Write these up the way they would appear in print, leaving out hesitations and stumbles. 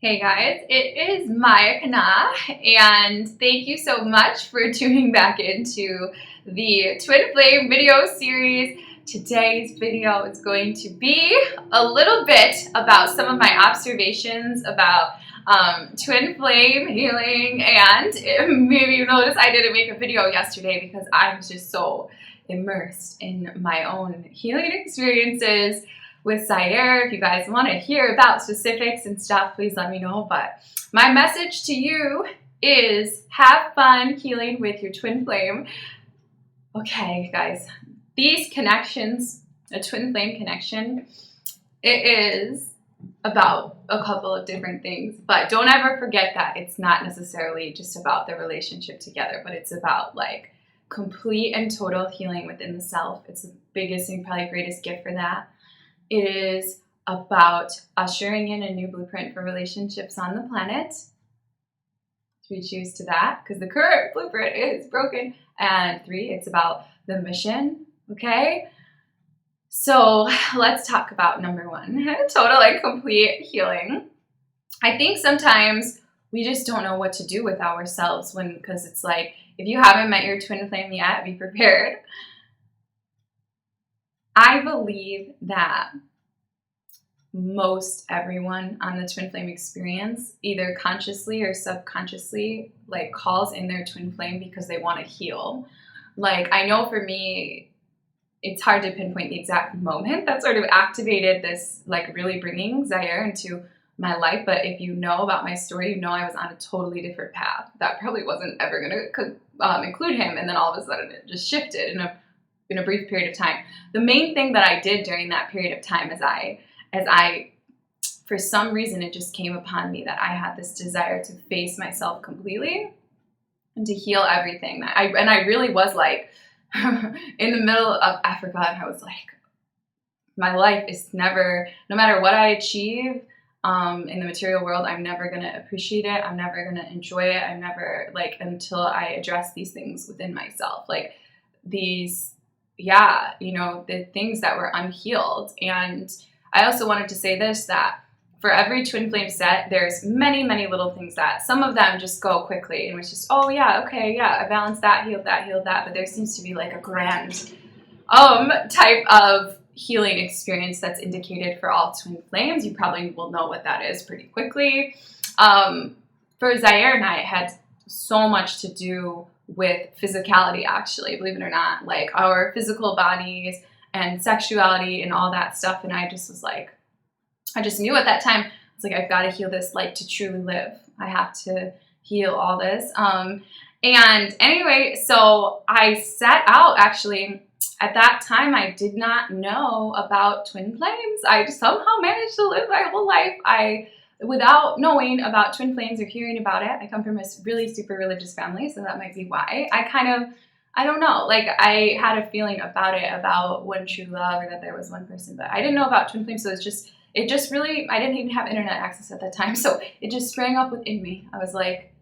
Hey guys, it is Maya Kana, and thank you so much for tuning back into the Twin Flame video series. Today's video is going to be a little bit about some of my observations about twin flame healing, and maybe you noticed I didn't make a video yesterday because I was just so immersed in my own healing experiences with Zaire. If you guys want to hear about specifics and stuff, please let me know. But my message to you is have fun healing with your twin flame. Okay, guys, these connections, a twin flame connection, it is about a couple of different things, but don't ever forget that it's not necessarily just about the relationship together, but it's about like complete and total healing within the self. It's the biggest and probably greatest gift for that. It is about ushering in a new blueprint for relationships on the planet. We choose to that because the current blueprint is broken. And 3, it's about the mission. Okay? So let's talk about number 1, total and complete healing. I think sometimes we just don't know what to do with ourselves because it's like, if you haven't met your twin flame yet, be prepared. I believe that most everyone on the twin flame experience, either consciously or subconsciously, like calls in their twin flame because they want to heal. Like, I know for me, it's hard to pinpoint the exact moment that sort of activated this, like really bringing Zaire into my life. But if you know about my story, you know I was on a totally different path that probably wasn't ever going to include him. And then all of a sudden it just shifted in a brief period of time. The main thing that I did during that period of time is I, for some reason, it just came upon me that I had this desire to face myself completely and to heal everything. And I really was like, in the middle of Africa, and I was like, my life is never, no matter what I achieve in the material world, I'm never going to appreciate it. I'm never going to enjoy it. I'm never, like, until I address these things within myself. Like, these, the things that were unhealed. And I also wanted to say this, that for every twin flame set, there's many, many little things that some of them just go quickly. And it's just, oh yeah, okay, yeah, I balanced that, healed that, healed that. But there seems to be like a grand type of healing experience that's indicated for all twin flames. You probably will know what that is pretty quickly. For Zaire and I, it had so much to do with physicality, actually, believe it or not, like our physical bodies and sexuality and all that stuff. And I just was like, I just knew at that time, I was like, I've got to heal this, like, to truly live. I have to heal all this. And anyway, so I set out, actually, at that time, I did not know about twin flames. I just somehow managed to live my whole life without knowing about twin flames or hearing about it. I come from a really super religious family, so that might be why. I don't know, like, I had a feeling about it, about one true love, or that there was one person, but I didn't know about twin flames, so it just really, I didn't even have internet access at that time, so it just sprang up within me. I was like,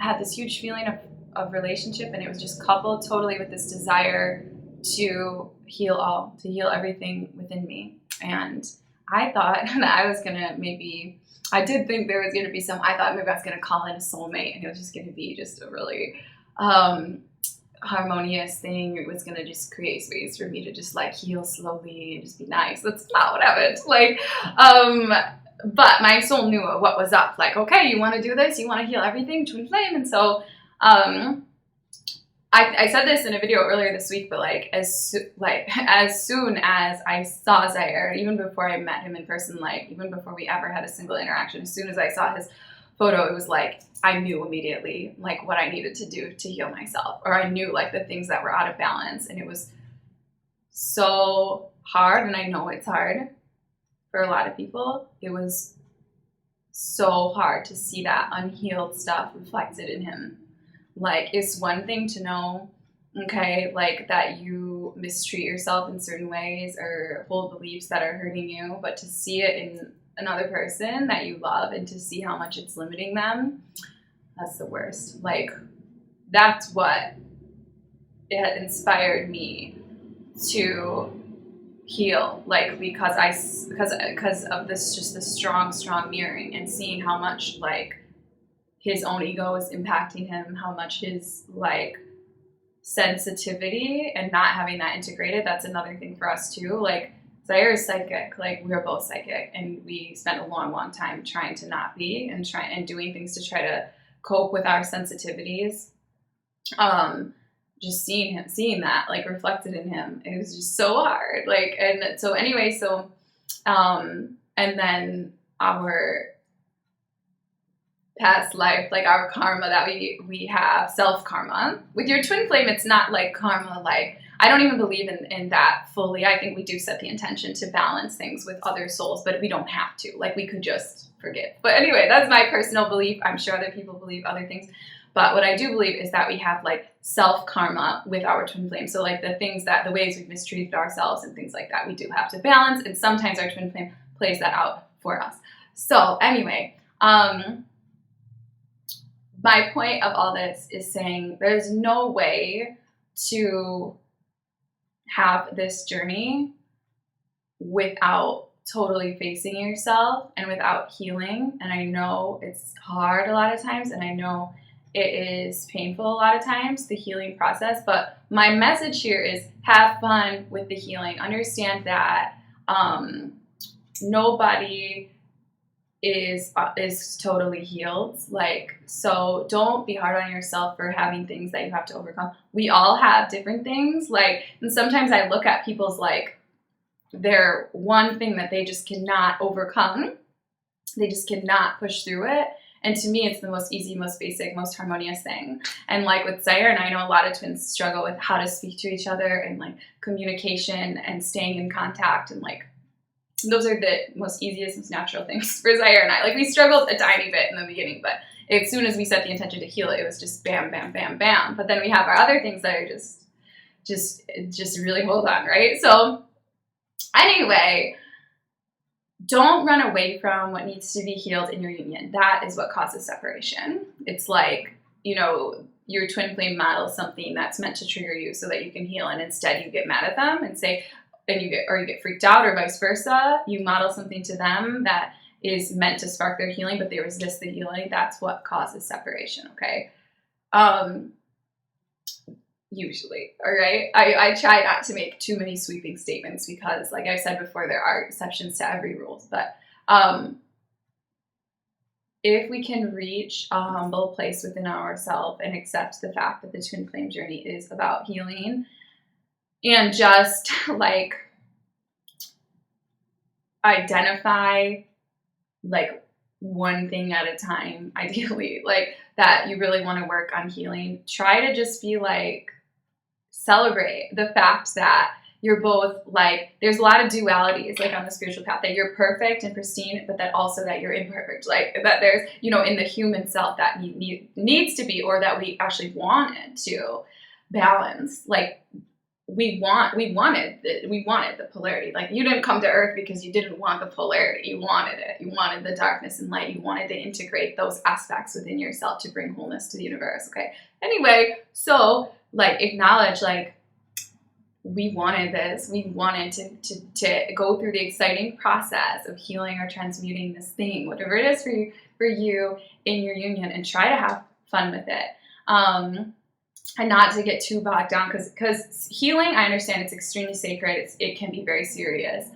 I had this huge feeling of relationship, and it was just coupled totally with this desire to heal everything within me. And I thought that I was gonna I did think there was gonna be I thought maybe I was gonna call in a soulmate, and it was just gonna be just a really harmonious thing. It was gonna just create space for me to just like heal slowly and just be nice. That's not what happened. Like, but my soul knew what was up. Like, okay, you want to do this? You want to heal everything, twin flame? And so, I said this in a video earlier this week, but like as soon as I saw Zaire, even before I met him in person, like even before we ever had a single interaction, as soon as I saw his photo, it was like I knew immediately like what I needed to do to heal myself, or I knew like the things that were out of balance. And it was so hard, and I know it's hard for a lot of people. It was so hard to see that unhealed stuff reflected in him. Like, it's one thing to know, okay, like that you mistreat yourself in certain ways or hold beliefs that are hurting you, but to see it in another person that you love and to see how much it's limiting them, that's the worst. Like, that's what it had inspired me to heal, like, because of this, just the strong mirroring, and seeing how much like his own ego is impacting him, how much his like sensitivity and not having that integrated. That's another thing for us too. Like, Zaire is psychic, like we're both psychic, and we spent a long time trying to not be, and doing things to try to cope with our sensitivities. Just seeing that like reflected in him, it was just so hard. Like, and so anyway, and then our past life, like our karma that we have, self karma. With your twin flame, it's not like karma, like, I don't even believe in that fully. I think we do set the intention to balance things with other souls, but we don't have to. Like, we could just forgive. But anyway, that's my personal belief. I'm sure other people believe other things. But what I do believe is that we have like self karma with our twin flame. So like the ways we've mistreated ourselves and things like that, we do have to balance. And sometimes our twin flame plays that out for us. So anyway, my point of all this is saying there's no way to have this journey without totally facing yourself and without healing. And I know it's hard a lot of times, and I know it is painful a lot of times, the healing process. But my message here is have fun with the healing. Understand that nobody is totally healed. Like, so don't be hard on yourself for having things that you have to overcome. We all have different things. Like, and sometimes I look at people's like their one thing that they just cannot overcome. They just cannot push through it. And to me, it's the most easy, most basic, most harmonious thing. And like with Zaire, and I know a lot of twins struggle with how to speak to each other, and like communication and staying in contact, and like those are the most easiest, most natural things for Zaire and I. Like, we struggled a tiny bit in the beginning, but as soon as we set the intention to heal it, it was just bam, bam, bam, bam. But then we have our other things that are just really hold on, right? So anyway, don't run away from what needs to be healed in your union. That is what causes separation. It's like, you know, your twin flame models something that's meant to trigger you so that you can heal, and instead you get mad at them and say, and you get freaked out, or vice versa. You model something to them that is meant to spark their healing, but they resist the healing. That's what causes separation, okay? Usually, all right? I try not to make too many sweeping statements because, like I said before, there are exceptions to every rule. But if we can reach a humble place within ourselves and accept the fact that the twin flame journey is about healing, and just like identify like one thing at a time, ideally, like that you really want to work on healing. Try to just be like, celebrate the fact that you're both like, there's a lot of dualities like on the spiritual path, that you're perfect and pristine, but that also that you're imperfect, like that there's, you know, in the human self that needs to be, or that we actually wanted to balance. Like, we wanted the polarity. Like, you didn't come to Earth because you didn't want the polarity. You wanted it. You wanted the darkness and light. You wanted to integrate those aspects within yourself to bring wholeness to the universe. Okay. Anyway, so like, acknowledge, like, we wanted this. We wanted to go through the exciting process of healing or transmuting this thing, whatever it is for you in your union, and try to have fun with it. And not to get too bogged down, because healing, I understand it's extremely sacred. It can be very serious.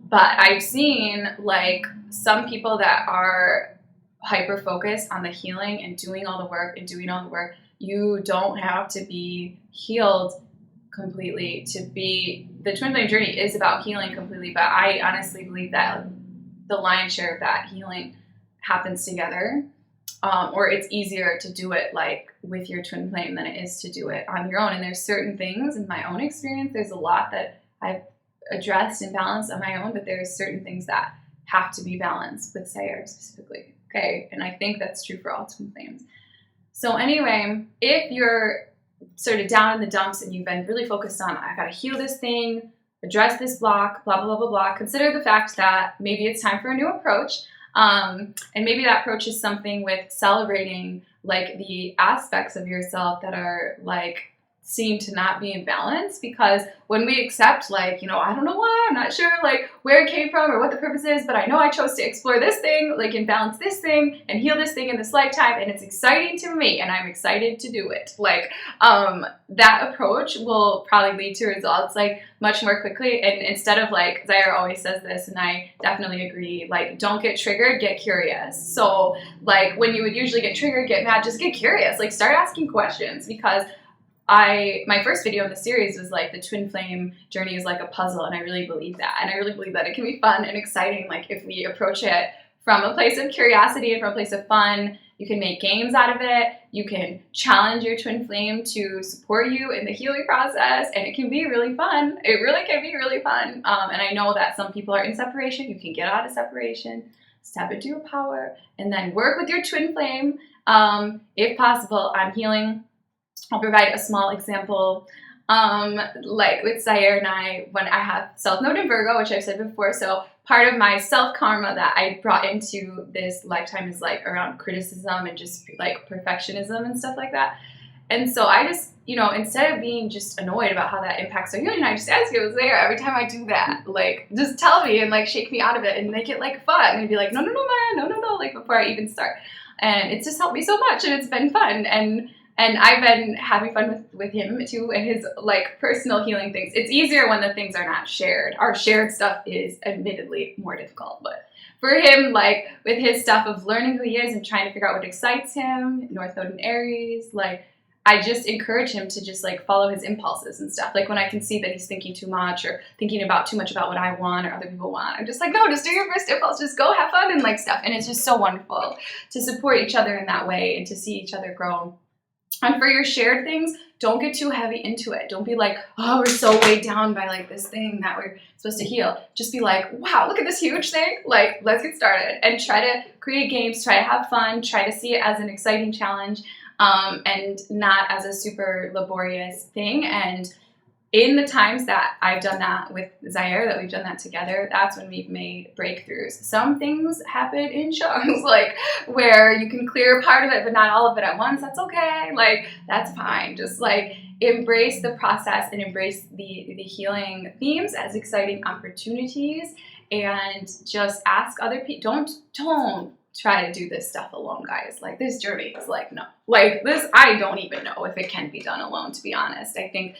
But I've seen like some people that are hyper-focused on the healing and doing all the work. You don't have to be healed completely to be, the twin flame journey is about healing completely. But I honestly believe that the lion's share of that healing happens together. Or it's easier to do it like with your twin flame than it is to do it on your own. And there's certain things in my own experience, there's a lot that I've addressed and balanced on my own, but there's certain things that have to be balanced with Zaire specifically. Okay. And I think that's true for all twin flames. So anyway, if you're sort of down in the dumps and you've been really focused on, I got to heal this thing, address this block, blah, blah, blah, blah, blah, consider the fact that maybe it's time for a new approach. And maybe that approach is something with celebrating like the aspects of yourself that are like seem to not be in balance, because when we accept, like, you know, I don't know why, I'm not sure like where it came from or what the purpose is, but I know I chose to explore this thing, like, and balance this thing and heal this thing in this lifetime, and it's exciting to me and I'm excited to do it. Like, that approach will probably lead to results like much more quickly. And instead of, like, Zaire always says this, and I definitely agree, like, don't get triggered, get curious. So like when you would usually get triggered, get mad, just get curious, like start asking questions. Because my first video in the series was like the twin flame journey is like a puzzle, and I really believe that. And I really believe that it can be fun and exciting, like if we approach it from a place of curiosity and from a place of fun. You can make games out of it. You can challenge your twin flame to support you in the healing process, and it can be really fun. It really can be really fun. And I know that some people are in separation. You can get out of separation, step into your power, and then work with your twin flame. If possible, on healing. I'll provide a small example, like with Zaire and I, when I have South Node in Virgo, which I've said before. So part of my self-karma that I brought into this lifetime is like around criticism and just like perfectionism and stuff like that. And so I just, you know, instead of being just annoyed about how that impacts our healing, I just ask you, Zaire, every time I do that, like, just tell me and like shake me out of it and make it like fun and be like, no, Maya, no, like before I even start. And it's just helped me so much, and it's been fun. And I've been having fun with him too, and his like personal healing things. It's easier when the things are not shared. Our shared stuff is admittedly more difficult, but for him, like with his stuff of learning who he is and trying to figure out what excites him, North Node in Aries, like I just encourage him to just like follow his impulses and stuff. Like when I can see that he's thinking too much or thinking about too much about what I want or other people want, I'm just like, no, just do your first impulse, just go have fun and like stuff. And it's just so wonderful to support each other in that way and to see each other grow. And for your shared things, don't get too heavy into it. Don't be like, oh, we're so weighed down by like this thing that we're supposed to heal. Just be like, wow, look at this huge thing. Like, let's get started. And try to create games, try to have fun, try to see it as an exciting challenge, and not as a super laborious thing. And in the times that I've done that with Zaire, that we've done that together, that's when we've made breakthroughs. Some things happen in chunks, like where you can clear part of it, but not all of it at once. That's okay. Like, that's fine. Just like embrace the process and embrace the healing themes as exciting opportunities, and just ask other people. Don't try to do this stuff alone, guys. Like, this journey is like, no. Like, this, I don't even know if it can be done alone, to be honest. I think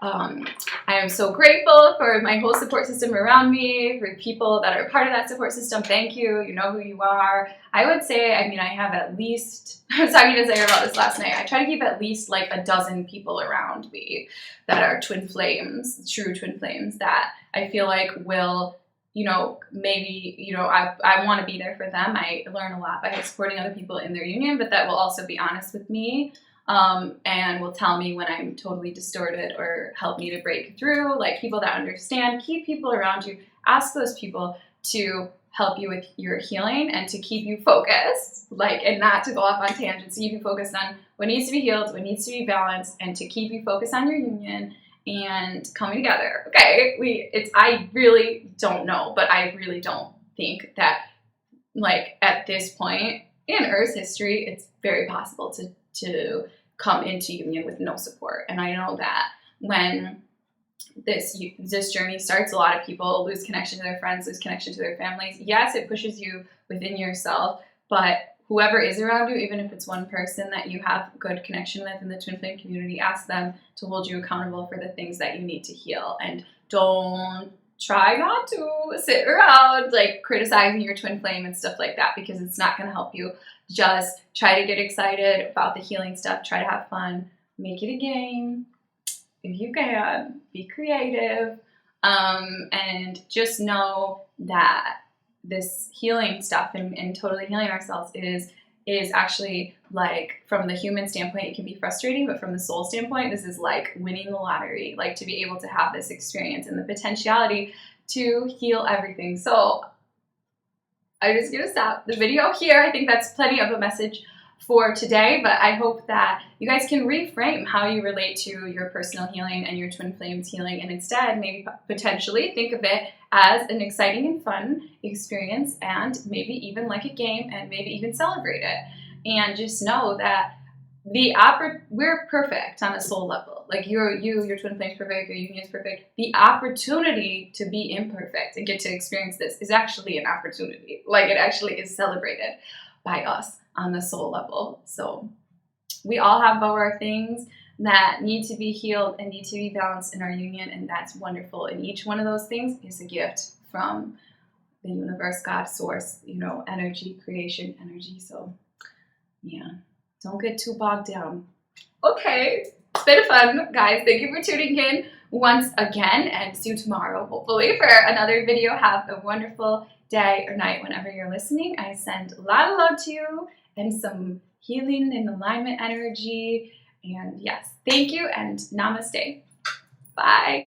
I am so grateful for my whole support system around me, for people that are part of that support system. Thank you. You know who you are. I would say, I mean, I have at least, I was talking to Zaire about this last night, I try to keep at least like a dozen people around me that are twin flames, true twin flames, that I feel like will, you know, maybe, you know, I want to be there for them. I learn a lot by supporting other people in their union, but that will also be honest with me. And will tell me when I'm totally distorted or help me to break through, like people that understand. Keep people around you. Ask those people to help you with your healing and to keep you focused, like, and not to go off on tangents. To keep you focused on what needs to be healed, what needs to be balanced, and to keep you focused on your union and coming together. Okay, I really don't know, but I really don't think that, like, at this point in Earth's history, it's very possible to come into union with no support. And I know that when this journey starts, a lot of people lose connection to their friends, lose connection to their families. Yes, it pushes you within yourself, but whoever is around you, even if it's one person that you have good connection with in the twin flame community, ask them to hold you accountable for the things that you need to heal. And don't try not to sit around like criticizing your twin flame and stuff like that, because it's not going to help you. Just try to get excited about the healing stuff. Try to have fun. Make it a game if you can. Be creative. And just know that this healing stuff and totally healing ourselves is actually, like, from the human standpoint, it can be frustrating, but from the soul standpoint, this is like winning the lottery, like to be able to have this experience and the potentiality to heal everything. So I'm just going to stop the video here. I think that's plenty of a message for today, but I hope that you guys can reframe how you relate to your personal healing and your twin flames healing, and instead maybe potentially think of it as an exciting and fun experience, and maybe even like a game, and maybe even celebrate it. And just know that we're perfect on a soul level. Like your twin flame's perfect, your union's perfect. The opportunity to be imperfect and get to experience this is actually an opportunity. Like it actually is celebrated by us on the soul level. So we all have our things that need to be healed and need to be balanced in our union, and that's wonderful. And each one of those things is a gift from the universe, God, source, energy, creation, energy. So yeah, don't get too bogged down. Okay, it's been fun, guys. Thank you for tuning in once again, and see you tomorrow, hopefully, for another video. Have a wonderful day or night whenever you're listening. I send a lot of love to you and some healing and alignment energy. And yes, thank you and namaste. Bye.